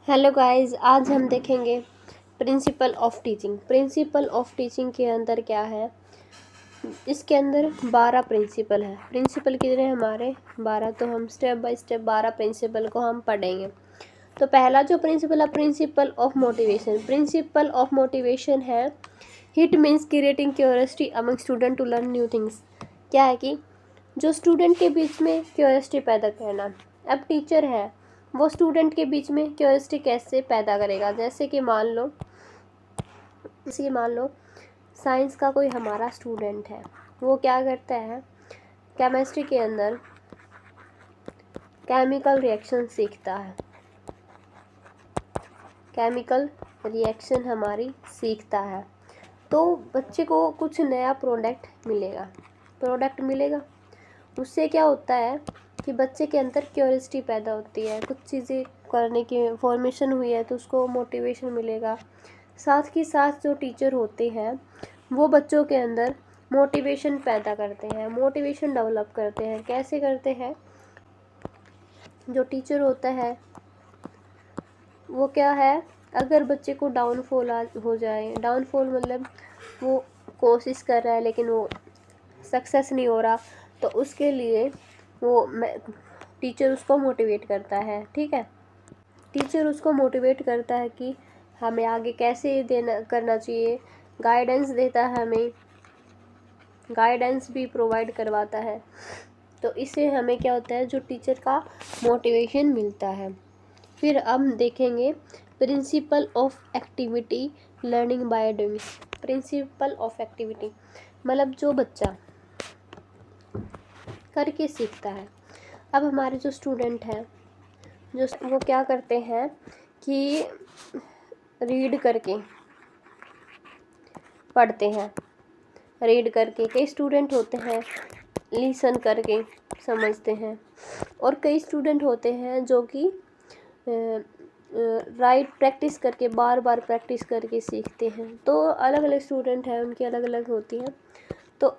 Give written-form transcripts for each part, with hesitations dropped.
Hello guys, आज हम देखेंगे principle of teaching. Principle of teaching के अंदर क्या है? इसके अंदर 12 प्रिंसिपल है। प्रिंसिपल कितने हमारे 12, तो हम स्टेप बाय स्टेप 12 प्रिंसिपल को हम पढ़ेंगे। तो पहला जो प्रिंसिपल है, principle of motivation. Principle of motivation है it means creating curiosity among student to learn new things. क्या है कि जो स्टूडेंट के बीच में क्यूरियोसिटी पैदा करना। अब टीचर है, वो स्टूडेंट के बीच में क्यूरियोसिटी कैसे पैदा करेगा? जैसे कि मान लो साइंस का कोई हमारा स्टूडेंट है, वो क्या करता है, केमिस्ट्री के अंदर केमिकल रिएक्शन सीखता है। केमिकल रिएक्शन हमारी सीखता है, तो बच्चे को कुछ नया प्रोडक्ट मिलेगा। उससे क्या होता है कि बच्चे के अंदर क्यूरियोसिटी पैदा होती है, कुछ चीज़ें करने की फॉर्मेशन हुई है तो उसको मोटिवेशन मिलेगा। साथ ही साथ जो टीचर होते हैं वो बच्चों के अंदर मोटिवेशन पैदा करते हैं, मोटिवेशन डेवलप करते हैं। कैसे करते हैं? जो टीचर होता है वो क्या है, अगर बच्चे को डाउनफॉल हो जाए, डाउनफॉल मतलब वो कोशिश कर रहा है लेकिन वो सक्सेस नहीं हो रहा, तो उसके लिए वो टीचर उसको मोटिवेट करता है। ठीक है, टीचर उसको मोटिवेट करता है कि हमें आगे कैसे करना चाहिए, गाइडेंस देता है, हमें गाइडेंस भी प्रोवाइड करवाता है। तो इससे हमें क्या होता है, जो टीचर का मोटिवेशन मिलता है। फिर हम देखेंगे principle of activity learning by doing. Principal of activity मतलब जो बच्चा करके सीखता है। अब हमारे जो स्टूडेंट हैं, जो वो क्या करते हैं कि रीड करके पढ़ते हैं। रीड करके कई स्टूडेंट होते हैं, लिसन करके समझते हैं, और कई स्टूडेंट होते हैं जो कि राइट प्रैक्टिस करके बार बार प्रैक्टिस करके सीखते हैं। तो अलग अलग स्टूडेंट हैं, उनकी अलग अलग होती हैं। तो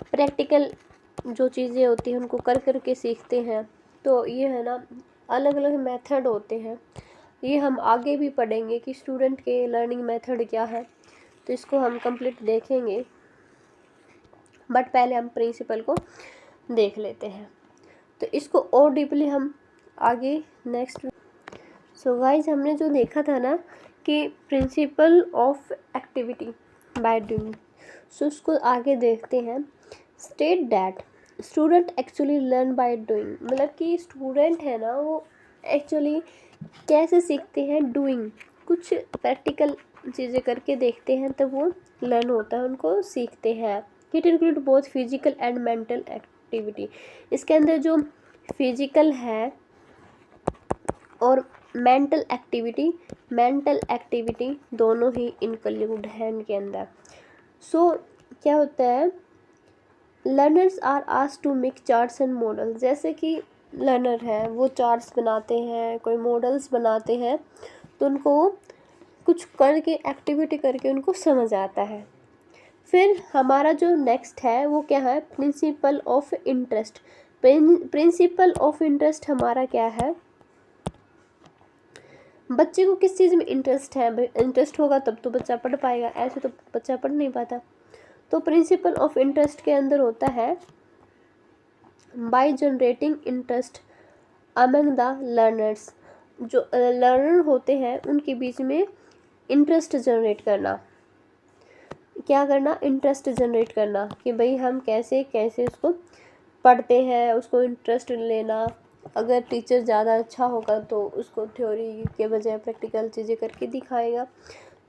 प्रैक्टिकल जो चीज़ें होती हैं उनको कर कर के सीखते हैं। तो ये है ना, अलग अलग मेथड होते हैं। ये हम आगे भी पढ़ेंगे कि स्टूडेंट के लर्निंग मेथड क्या है, तो इसको हम कंप्लीट देखेंगे। बट पहले हम प्रिंसिपल को देख लेते हैं, तो इसको और डीपली हम आगे नेक्स्ट। सो गाइस, हमने जो देखा था ना कि principle of activity by doing, so उसको आगे देखते हैं। State that student actually learn by doing, मतलब कि स्टूडेंट है ना, वो एक्चुअली कैसे सीखते हैं? डूइंग, कुछ प्रैक्टिकल चीज़ें करके देखते हैं तब वो लर्न होता है, उनको सीखते हैं। It include both physical and mental activity. इसके अंदर जो फिजिकल है और मेंटल एक्टिविटी दोनों ही इंक्लूड है इनके अंदर। सो क्या होता है, learners are asked to make charts and models. जैसे कि लर्नर है, वो चार्ट्स बनाते हैं, कोई मॉडल्स बनाते हैं, तो उनको कुछ करके एक्टिविटी करके उनको समझ आता है। फिर हमारा जो नेक्स्ट है वो क्या है, principle of interest. Principle of interest हमारा क्या है, बच्चे को किस चीज़ में इंटरेस्ट है। इंटरेस्ट होगा तब तो बच्चा पढ़ पाएगा, ऐसे तो बच्चा पढ़ नहीं पाता। तो प्रिंसिपल ऑफ इंटरेस्ट के अंदर होता है by generating interest among the learners. जो लर्नर होते हैं उनके बीच में इंटरेस्ट जनरेट करना। क्या करना? इंटरेस्ट जनरेट करना कि भाई हम कैसे कैसे उसको पढ़ते हैं, उसको इंटरेस्ट लेना। अगर टीचर ज़्यादा अच्छा होगा तो उसको थ्योरी के बजाय प्रैक्टिकल चीज़ें करके दिखाएगा।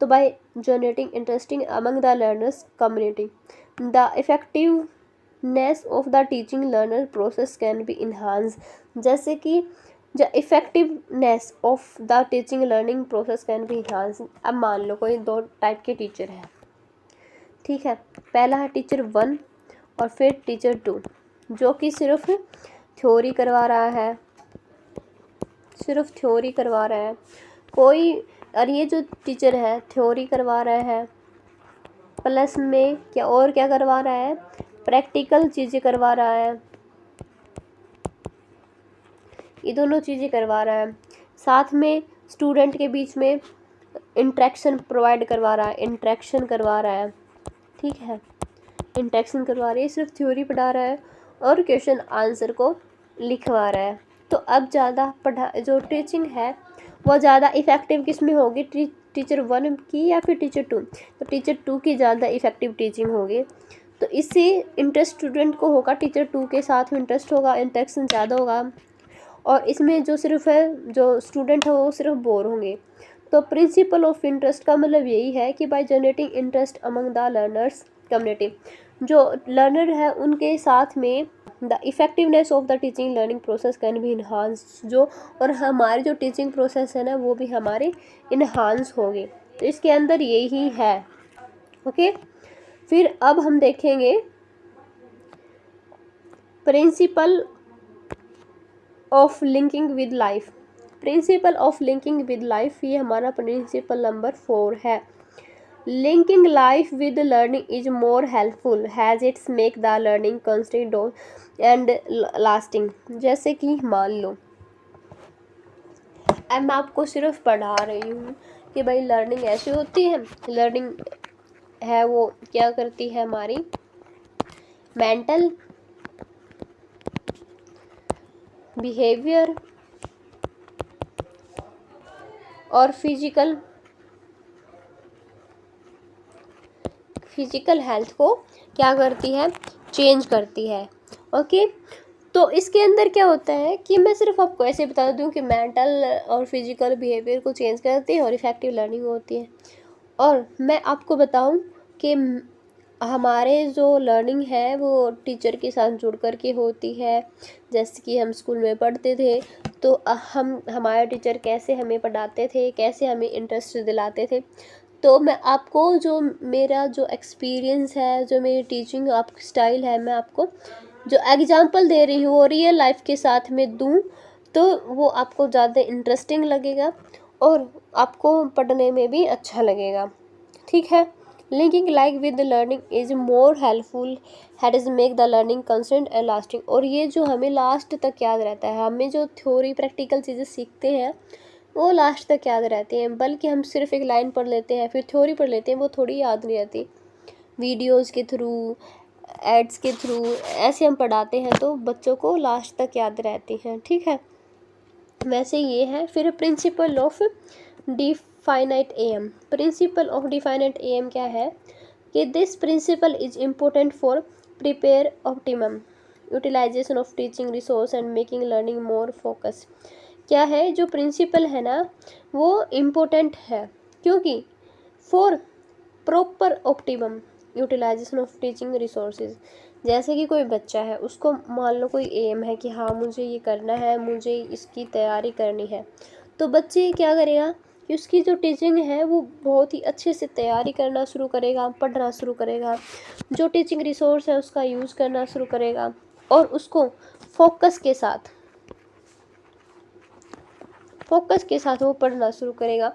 तो by generating interesting among the learners community the effectiveness of the teaching learner process can be enhance. जैसे कि the effectiveness of the teaching learning process can be enhance. अब मान लो कोई 2 टाइप के टीचर हैं, ठीक है। पहला है टीचर 1 और फिर टीचर 2, जो कि सिर्फ थ्योरी करवा रहा है, कोई। और ये जो टीचर है थ्योरी करवा रहा है, प्लस में क्या करवा रहा है, प्रैक्टिकल चीज़ें करवा रहा है। ये दोनों चीज़ें करवा रहा है। साथ में स्टूडेंट के बीच में इंटरेक्शन प्रोवाइड करवा रहा है, इंटरेक्शन करवा रहा है, ठीक है, इंटरेक्शन करवा रही है, सिर्फ थ्योरी पढ़ा रहा है और क्वेश्चन आंसर को लिखवा रहा है। तो अब ज़्यादा जो टीचिंग है वो ज़्यादा इफ़ेक्टिव किस में होगी, टीचर 1 की या फिर टीचर 2? तो टीचर 2 की ज़्यादा इफ़ेक्टिव टीचिंग होगी। तो इससे इंटरेस्ट स्टूडेंट को होगा, टीचर 2 के साथ में इंटरेस्ट होगा, इंटरेक्शन ज़्यादा होगा, और इसमें जो सिर्फ है जो स्टूडेंट है वो सिर्फ बोर होंगे। तो प्रिंसिपल ऑफ इंटरेस्ट का मतलब यही है कि by generating interest among the learners community, जो लर्नर है उनके साथ में the effectiveness of the teaching learning process can be enhance, जो और हमारी जो टीचिंग प्रोसेस है ना वो भी हमारे इन्हांस होगी। तो इसके अंदर यही है। ओके, फिर अब हम देखेंगे principle of linking with life. Principle of linking with life, ये हमारा प्रिंसिपल नंबर 4 है। Linking life with learning is more helpful has its make the learning constant and lasting. जैसे कि मान लो अब मैं आपको सिर्फ पढ़ा रही हूँ कि भाई लर्निंग ऐसी होती है, लर्निंग है वो क्या करती है, हमारी मेंटल, बिहेवियर और फिजिकल हेल्थ को क्या करती है, चेंज करती है। ओके, तो इसके अंदर क्या होता है कि मैं सिर्फ आपको ऐसे बता दूं कि मेंटल और फिजिकल बिहेवियर को चेंज करती है और इफ़ेक्टिव लर्निंग होती है। और मैं आपको बताऊं कि हमारे जो लर्निंग है वो टीचर के साथ जुड़ कर के होती है। जैसे कि हम स्कूल में पढ़ते थे तो हमारे टीचर कैसे हमें पढ़ाते थे, कैसे हमें इंटरेस्ट दिलाते थे। तो मैं आपको जो मेरा जो एक्सपीरियंस है, जो मेरी टीचिंग आप स्टाइल है, मैं आपको जो एग्जांपल दे रही हूँ वो रियल लाइफ के साथ में दूँ तो वो आपको ज़्यादा इंटरेस्टिंग लगेगा और आपको पढ़ने में भी अच्छा लगेगा। ठीक है, linking like with learning is more helpful that is make the learning constant and lasting. और ये जो हमें लास्ट तक याद रहता है, हमें जो थ्योरी प्रैक्टिकल चीज़ें सीखते हैं वो लास्ट तक याद रहती हैं, बल्कि हम सिर्फ एक लाइन पढ़ लेते हैं फिर थ्योरी पढ़ लेते हैं, वो थोड़ी याद नहीं रहती। वीडियोज़ के थ्रू, एड्स के थ्रू ऐसे हम पढ़ाते हैं तो बच्चों को लास्ट तक याद रहती हैं। ठीक है, वैसे ये है। फिर principle of definite aim. Principle of definite aim क्या है कि this principle is important for prepare optimum utilization of teaching resource and making learning more focus. क्या है, जो प्रिंसिपल है ना वो इम्पोर्टेंट है क्योंकि for proper optimum utilization of teaching resources. जैसे कि कोई बच्चा है, उसको मान लो कोई एम है कि हाँ मुझे ये करना है, मुझे इसकी तैयारी करनी है, तो बच्चे क्या करेगा कि उसकी जो टीचिंग है वो बहुत ही अच्छे से तैयारी करना शुरू करेगा, पढ़ना शुरू करेगा, जो टीचिंग रिसोर्स है उसका यूज़ करना शुरू करेगा और उसको फोकस के साथ वो पढ़ना शुरू करेगा।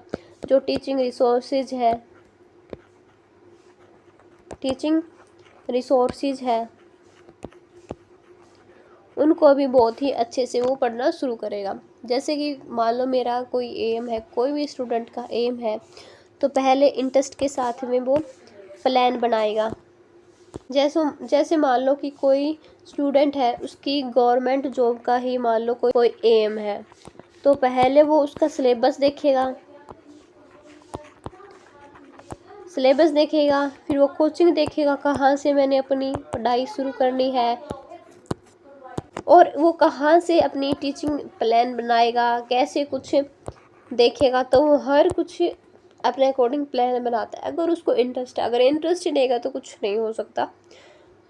जो टीचिंग रिसोर्सेज है उनको भी बहुत ही अच्छे से वो पढ़ना शुरू करेगा। जैसे कि मान लो मेरा कोई एम है, कोई भी स्टूडेंट का एम है, तो पहले इंटरेस्ट के साथ में वो प्लान बनाएगा। जैसे मान लो कि कोई स्टूडेंट है, उसकी गवर्नमेंट जॉब का ही मान लो कोई एम है, तो पहले वो उसका सिलेबस देखेगा, फिर वो कोचिंग देखेगा कहाँ से मैंने अपनी पढ़ाई शुरू करनी है और वो कहाँ से अपनी टीचिंग प्लान बनाएगा, कैसे कुछ देखेगा। तो वो हर कुछ अपने अकॉर्डिंग प्लान बनाता है। अगर उसको इंटरेस्ट है, अगर इंटरेस्ट ही नहीं है तो कुछ नहीं हो सकता,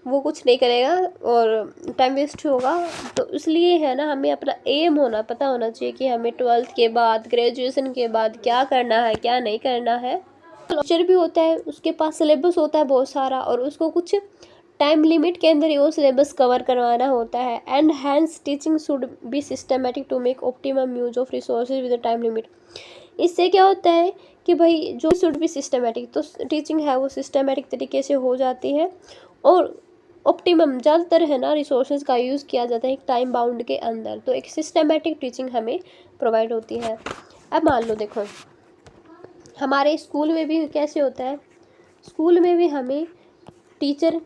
वो कुछ नहीं करेगा और टाइम वेस्ट होगा। तो इसलिए है ना, हमें अपना एम पता होना चाहिए कि हमें 12th के बाद, ग्रेजुएशन के बाद क्या करना है, क्या नहीं करना है। टीचर भी होता है, उसके पास सिलेबस होता है बहुत सारा और उसको कुछ टाइम लिमिट के अंदर ही वो सिलेबस कवर करवाना होता है। And hence teaching should be systematic to make optimum use of resources with time limit. इससे क्या होता है कि भाई जो शुड बी सिस्टमेटिक, तो टीचिंग है वो सिस्टमेटिक तरीके से हो जाती है और ऑप्टिमम ज़्यादातर है ना रिसोर्सेज का यूज़ किया जाता है एक टाइम बाउंड के अंदर। तो एक सिस्टमेटिक टीचिंग हमें प्रोवाइड होती है। अब मान लो देखो, हमारे स्कूल में भी कैसे होता है, स्कूल में भी हमें टीचर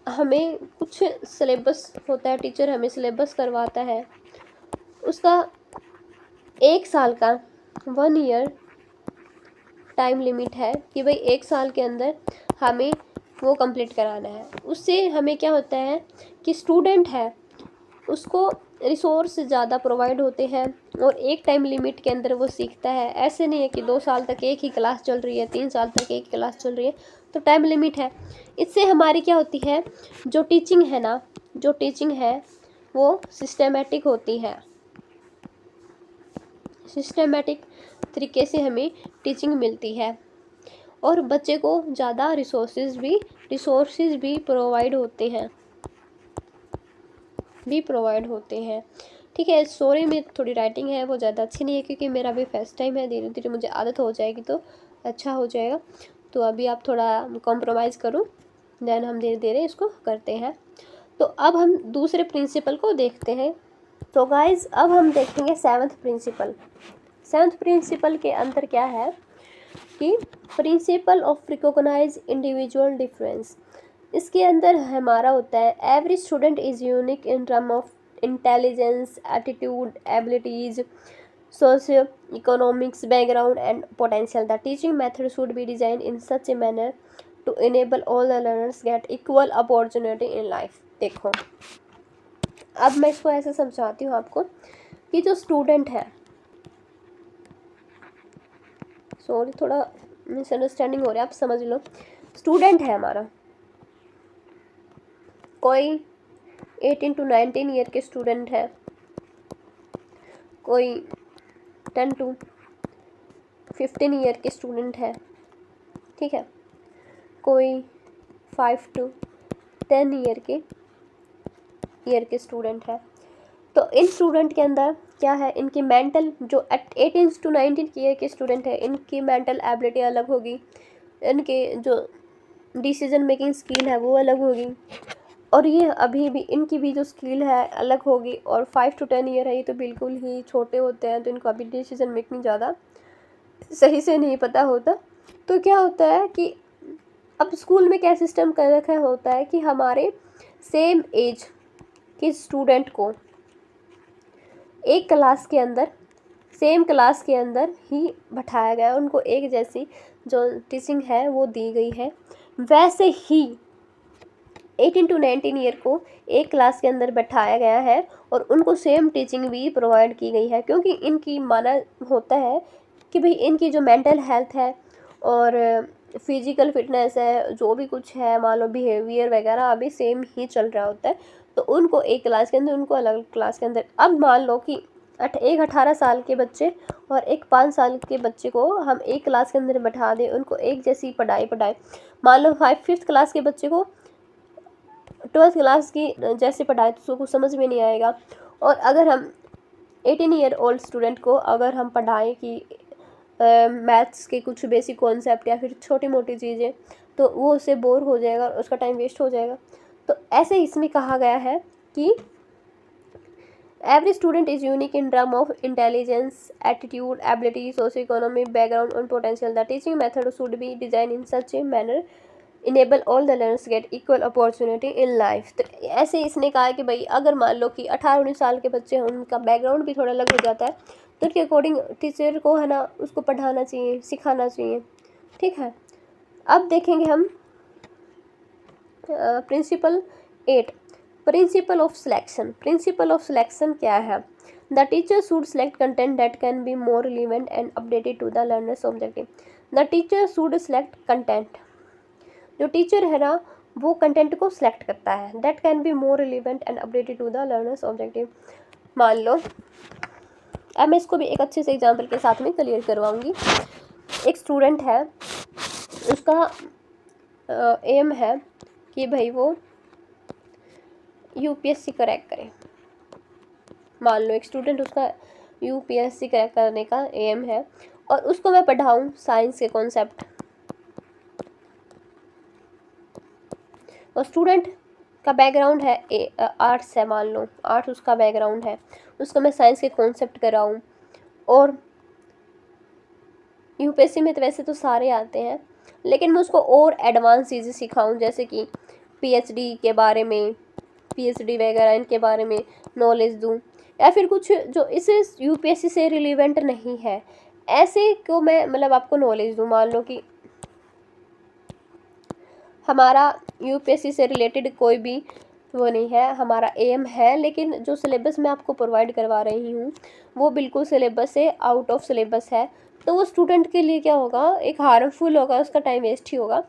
हमें कुछ सिलेबस होता है, टीचर हमें सिलेबस करवाता है, उसका 1 साल का 1 ईयर टाइम लिमिट है कि भाई 1 साल के अंदर हमें वो कंप्लीट कराना है। उससे हमें क्या होता है कि स्टूडेंट है उसको रिसोर्स ज़्यादा प्रोवाइड होते हैं और एक टाइम लिमिट के अंदर वो सीखता है। ऐसे नहीं है कि 2 साल तक एक ही क्लास चल रही है, 3 साल तक एक क्लास चल रही है, तो टाइम लिमिट है। इससे हमारी क्या होती है, जो टीचिंग है ना, जो टीचिंग है वो सिस्टमेटिक होती है, सिस्टमेटिक तरीके से हमें टीचिंग मिलती है और बच्चे को ज़्यादा रिसोर्सेज भी प्रोवाइड होते हैं। ठीक है, स्टोरी में थोड़ी राइटिंग है वो ज़्यादा अच्छी नहीं है क्योंकि मेरा भी फर्स्ट टाइम है, धीरे धीरे मुझे आदत हो जाएगी तो अच्छा हो जाएगा। तो अभी आप थोड़ा कॉम्प्रोमाइज़ करो, देन हम धीरे धीरे इसको करते हैं। तो अब हम दूसरे प्रिंसिपल को देखते हैं। तो गाइज अब हम देखेंगे 7th प्रिंसिपल। 7th प्रिंसिपल के अंदर क्या है कि principle of recognize individual difference. इसके अंदर हमारा होता है every student is unique in term of intelligence, attitude, abilities, socio economics background and potential. The teaching method should be design in such a manner to enable all the learners get equal opportunity in life. देखो अब मैं इसको ऐसे समझाती हूँ आपको कि जो स्टूडेंट है, सॉरी थोड़ा मिसअंडरस्टैंडिंग हो रहा है, आप समझ लो। स्टूडेंट है हमारा, कोई 18 to 19 ईयर के स्टूडेंट है, कोई 10 to 15 ईयर के स्टूडेंट है, ठीक है, कोई 5 to 10 ईयर के स्टूडेंट है। तो इन स्टूडेंट के अंदर क्या है, इनकी मेंटल, जो 18 to 19 ईयर के स्टूडेंट है इनकी मेंटल एबिलिटी अलग होगी, इनके जो डिसीजन मेकिंग स्किल है वो अलग होगी, और ये अभी भी इनकी भी जो स्किल है अलग होगी। और 5 to 10 ईयर है, ये तो बिल्कुल ही छोटे होते हैं, तो इनको अभी डिसीजन मेकिंग ज़्यादा सही से नहीं पता होता। तो क्या होता है कि अब स्कूल में क्या सिस्टम कर रखा होता है कि हमारे सेम एज के स्टूडेंट को एक क्लास के अंदर, सेम क्लास के अंदर ही बैठाया गया, उनको एक जैसी जो टीचिंग है वो दी गई है। वैसे ही 18 to 19 ईयर को एक क्लास के अंदर बैठाया गया है और उनको सेम टीचिंग भी प्रोवाइड की गई है, क्योंकि इनकी माना होता है कि भाई इनकी जो मेंटल हेल्थ है और फिजिकल फिटनेस है, जो भी कुछ है, मान लो बिहेवियर वगैरह अभी सेम ही चल रहा होता है, तो उनको एक क्लास के अंदर, उनको अलग क्लास के अंदर। अब मान लो कि एक 18 साल के बच्चे और एक 5 साल के बच्चे को हम एक क्लास के अंदर बैठा दें, उनको एक जैसी पढ़ाई मान लो 5th क्लास के बच्चे को 12th क्लास की जैसे पढ़ाए तो उसको कुछ समझ में नहीं आएगा। और अगर हम 18 ईयर ओल्ड स्टूडेंट को अगर हम पढ़ाएं कि मैथ्स के कुछ बेसिक कॉन्सेप्ट या फिर छोटी मोटी चीज़ें, तो वो उससे बोर हो जाएगा और उसका टाइम वेस्ट हो जाएगा। तो ऐसे इसमें कहा गया है कि every student is unique in term of intelligence, attitude, ability, socio economic background और potential. The teaching method should be design in such a manner enable all the learners get equal opportunity in life. तो ऐसे इसने कहा है कि भाई अगर मान लो कि 18-19 साल के बच्चे हैं, उनका बैकग्राउंड भी थोड़ा अलग हो जाता है, तो उनके अकॉर्डिंग टीचर को है ना उसको पढ़ाना चाहिए, सिखाना चाहिए, ठीक है। अब देखेंगे हम principle 8, principle of selection. Principle of selection क्या है? The teacher should select content that can be more relevant and updated to the learners objective. The teacher should select content, जो टीचर है ना वो कंटेंट को सिलेक्ट करता है, that can be more relevant and updated to the learners objective. मान लो अब मैं इसको भी एक अच्छे से एग्जाम्पल के साथ में क्लियर करवाऊंगी। एक स्टूडेंट है, उसका एम है कि भाई वो यूपीएससी क्रैक करे। मान लो एक स्टूडेंट, उसका यूपीएससी क्रैक करने का एम है और उसको मैं पढ़ाऊँ साइंस के कॉन्सेप्ट, और स्टूडेंट का बैकग्राउंड है आर्ट्स है, मान लो आर्ट्स उसका बैकग्राउंड है, उसको मैं साइंस के कॉन्सेप्ट कराऊँ और यूपीएससी में तो वैसे तो सारे आते हैं, लेकिन मैं उसको और एडवांस चीज़ें सिखाऊं, जैसे कि पीएचडी के बारे में, पीएचडी वगैरह इनके बारे में नॉलेज दूं, या फिर कुछ जो इस यूपीएससी से रिलेवेंट नहीं है ऐसे को मैं मतलब आपको नॉलेज दूं। मान लो कि हमारा यूपीएससी से रिलेटेड कोई भी वो नहीं है, हमारा एम है, लेकिन जो सिलेबस मैं आपको प्रोवाइड करवा रही हूँ वो बिल्कुल सिलेबस से आउट ऑफ सिलेबस है, तो वो स्टूडेंट के लिए क्या होगा, एक हार्मफुल होगा, उसका टाइम वेस्ट ही होगा।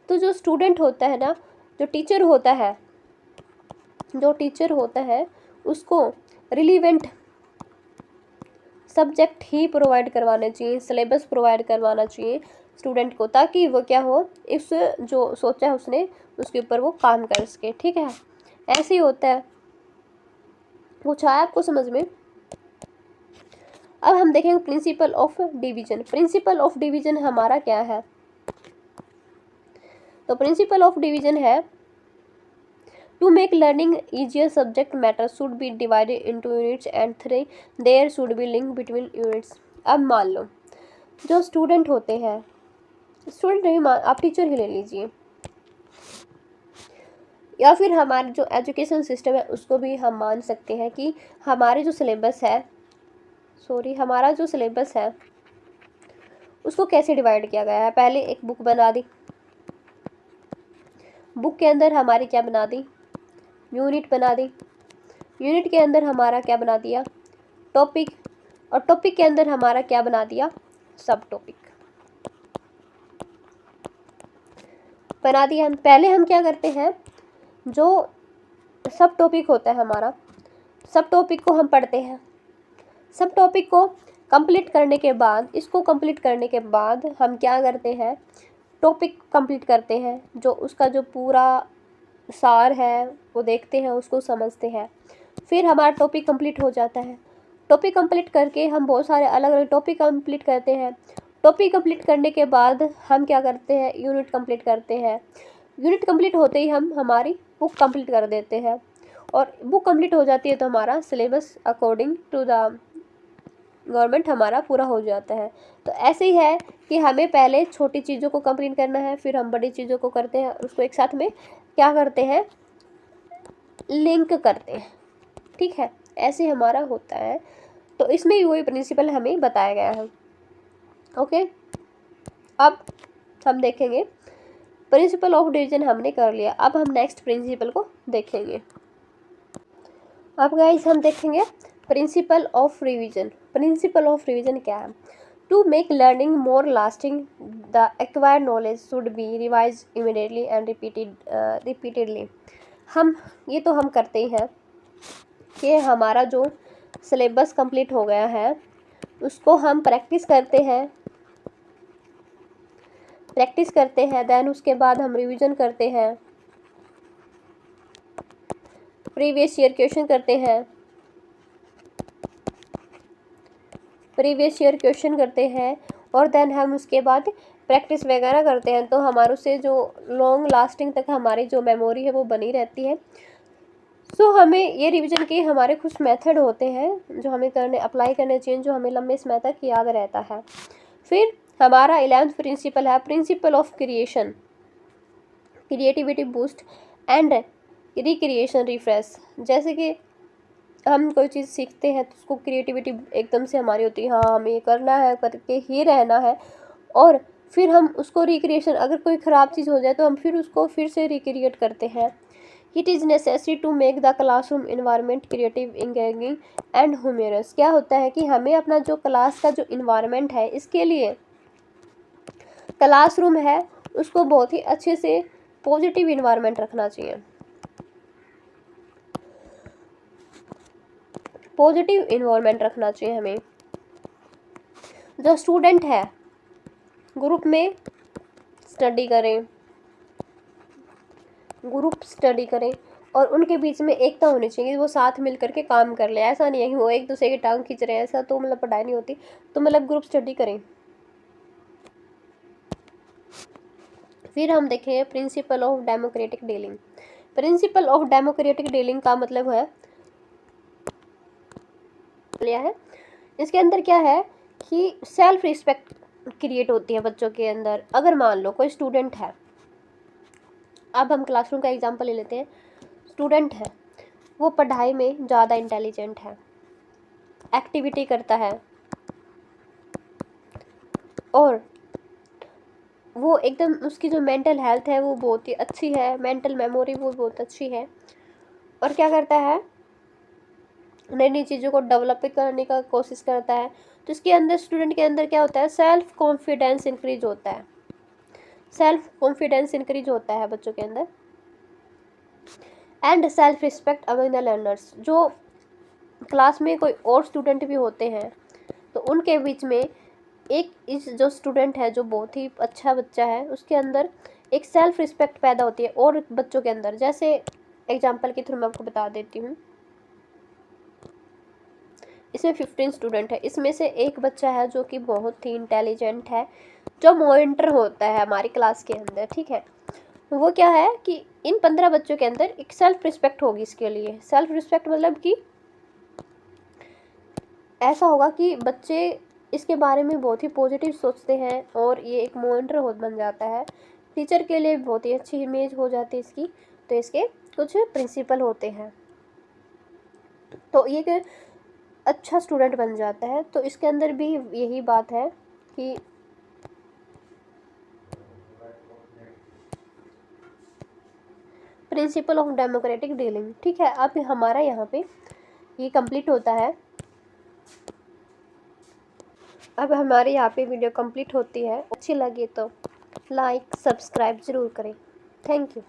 तो जो स्टूडेंट होता है ना, जो टीचर होता है उसको रिलीवेंट सब्जेक्ट ही प्रोवाइड करवाने चाहिए, सिलेबस प्रोवाइड करवाना चाहिए स्टूडेंट को, ताकि वो क्या हो, इस जो सोचा है उसने उसके ऊपर वो काम कर सके। ठीक है, ऐसे ही होता है। पूछा है आपको समझ में? अब हम देखेंगे principle of division. Principle of division हमारा क्या है? तो प्रिंसिपल ऑफ डिवीजन है to make learning easier subject matter should be divided into units and there should be link between units। अब मान लो जो स्टूडेंट होते हैं, स्टूडेंट नहीं आप टीचर ही ले लीजिए, या फिर हमारे जो एजुकेशन सिस्टम है उसको भी हम मान सकते हैं कि हमारे जो सिलेबस है हमारा जो सिलेबस है उसको कैसे डिवाइड किया गया है। पहले एक बुक बना दी, बुक के अंदर हमारी क्या बना दी, यूनिट बना दी, यूनिट के अंदर हमारा क्या बना दिया, टॉपिक, और टॉपिक के अंदर हमारा क्या बना दिया, सब टॉपिक बना दिया। पहले हम क्या करते हैं, जो सब टॉपिक होता है हमारा, सब टॉपिक को हम पढ़ते हैं, सब टॉपिक को कंप्लीट करने के बाद, इसको कंप्लीट करने के बाद हम क्या करते हैं, टॉपिक कंप्लीट करते हैं, जो उसका जो पूरा सार है वो देखते हैं, उसको समझते हैं, फिर हमारा टॉपिक कंप्लीट हो जाता है। टॉपिक कंप्लीट करके हम बहुत सारे अलग अलग टॉपिक कंप्लीट करते हैं। टॉपिक कंप्लीट करने के बाद हम क्या करते हैं, यूनिट कंप्लीट करते हैं। यूनिट कंप्लीट होते ही हम हमारी बुक कंप्लीट कर देते हैं, और बुक कंप्लीट हो जाती है तो हमारा syllabus according to the government हमारा पूरा हो जाता है। तो ऐसे ही है कि हमें पहले छोटी चीज़ों को कंप्लीट करना है, फिर हम बड़ी चीज़ों को करते हैं, उसको एक साथ में क्या करते हैं, लिंक करते हैं। ठीक है, ऐसे हमारा होता है। तो इसमें भी वही प्रिंसिपल हमें बताया गया है। ओके, अब हम देखेंगे प्रिंसिपल ऑफ डिवीजन हमने कर लिया, अब हम नेक्स्ट प्रिंसिपल को देखेंगे। अब गाइस हम देखेंगे principle of revision. Principle of revision क्या है? To make learning more lasting the acquired knowledge should be revise immediately and repeatedly. हम ये तो हम करते ही हैं कि हमारा जो सिलेबस कंप्लीट हो गया है उसको हम प्रैक्टिस करते हैं, देन उसके बाद हम रिवीजन करते हैं, प्रीवियस ईयर क्वेश्चन करते हैं, और देन हम उसके बाद प्रैक्टिस वगैरह करते हैं। तो हमारे से जो लॉन्ग लास्टिंग तक हमारी जो मेमोरी है वो बनी रहती है। सो हमें ये रिवीजन के हमारे कुछ मेथड होते हैं जो हमें अप्लाई करने चाहिए, जो हमें लंबे समय तक याद रहता है। फिर हमारा 11th प्रिंसिपल है principle of creativity boost and recreation refresh. जैसे कि हम कोई चीज़ सीखते हैं तो उसको क्रिएटिविटी एकदम से हमारी होती है, हाँ हमें ये करना है, करके ही रहना है, और फिर हम उसको रिक्रिएशन, अगर कोई ख़राब चीज़ हो जाए तो हम फिर उसको फिर से रिक्रिएट करते हैं। It is necessary to make the classroom environment creative, engaging and humorous. क्या होता है कि हमें अपना जो क्लास का जो इन्वायरमेंट है, इसके लिए क्लासरूम है उसको बहुत ही अच्छे से पॉजिटिव इन्वायरमेंट रखना चाहिए। पॉजिटिव इन्वायरमेंट रखना चाहिए हमें। जो स्टूडेंट है ग्रुप में स्टडी करें और उनके बीच में एकता होनी चाहिए, वो साथ मिल करके काम कर ले। ऐसा नहीं है कि वो एक दूसरे की टांग खींच रहे हैं, ऐसा तो मतलब पढ़ाई नहीं होती। तो मतलब ग्रुप स्टडी करें। फिर हम देखें principle of democratic dealing. Principle of democratic dealing का मतलब है इसके अंदर क्या है कि सेल्फ रिस्पेक्ट क्रिएट होती है बच्चों के अंदर। अगर मान लो कोई स्टूडेंट है, अब हम क्लासरूम का एग्जांपल ले लेते हैं। स्टूडेंट है, वो पढ़ाई में ज़्यादा इंटेलिजेंट है, एक्टिविटी करता है और वो एकदम, उसकी जो मेंटल हेल्थ है वो बहुत ही अच्छी है, मेंटल मेमोरी वो बहुत अच्छी है, और क्या करता है, नई नई चीज़ों को डेवलप करने का कोशिश करता है। तो इसके अंदर, स्टूडेंट के अंदर क्या होता है, सेल्फ कॉन्फिडेंस इंक्रीज होता है। सेल्फ कॉन्फिडेंस इंक्रीज होता है बच्चों के अंदर। And self respect among the learners, जो क्लास में कोई और स्टूडेंट भी होते हैं तो उनके बीच में एक इस जो स्टूडेंट है जो बहुत ही अच्छा बच्चा है, उसके अंदर एक सेल्फ रिस्पेक्ट पैदा होती है और बच्चों के अंदर। जैसे एग्जांपल के थ्रू मैं आपको बता देती हूँ। इसमें 15 स्टूडेंट है, इसमें से एक बच्चा है जो कि बहुत ही इंटेलिजेंट है, जो मॉनिटर होता है हमारी क्लास के अंदर, ठीक है। वो क्या है कि इन 15 बच्चों के अंदर एक सेल्फ रिस्पेक्ट होगी। इसके लिए सेल्फ रिस्पेक्ट मतलब कि ऐसा होगा कि बच्चे इसके बारे में बहुत ही पॉजिटिव सोचते हैं और ये एक मॉनिटर हो बन जाता है। टीचर के लिए बहुत ही अच्छी इमेज हो जाती है इसकी। तो इसके कुछ प्रिंसिपल होते हैं, तो ये एक अच्छा स्टूडेंट बन जाता है। तो इसके अंदर भी यही बात है कि प्रिंसिपल ऑफ डेमोक्रेटिक डीलिंग, ठीक है। अब हमारा यहाँ पे ये कंप्लीट होता है। अब हमारे यहाँ पे वीडियो कंप्लीट होती है। अच्छी लगी तो लाइक सब्सक्राइब ज़रूर करें। Thank you.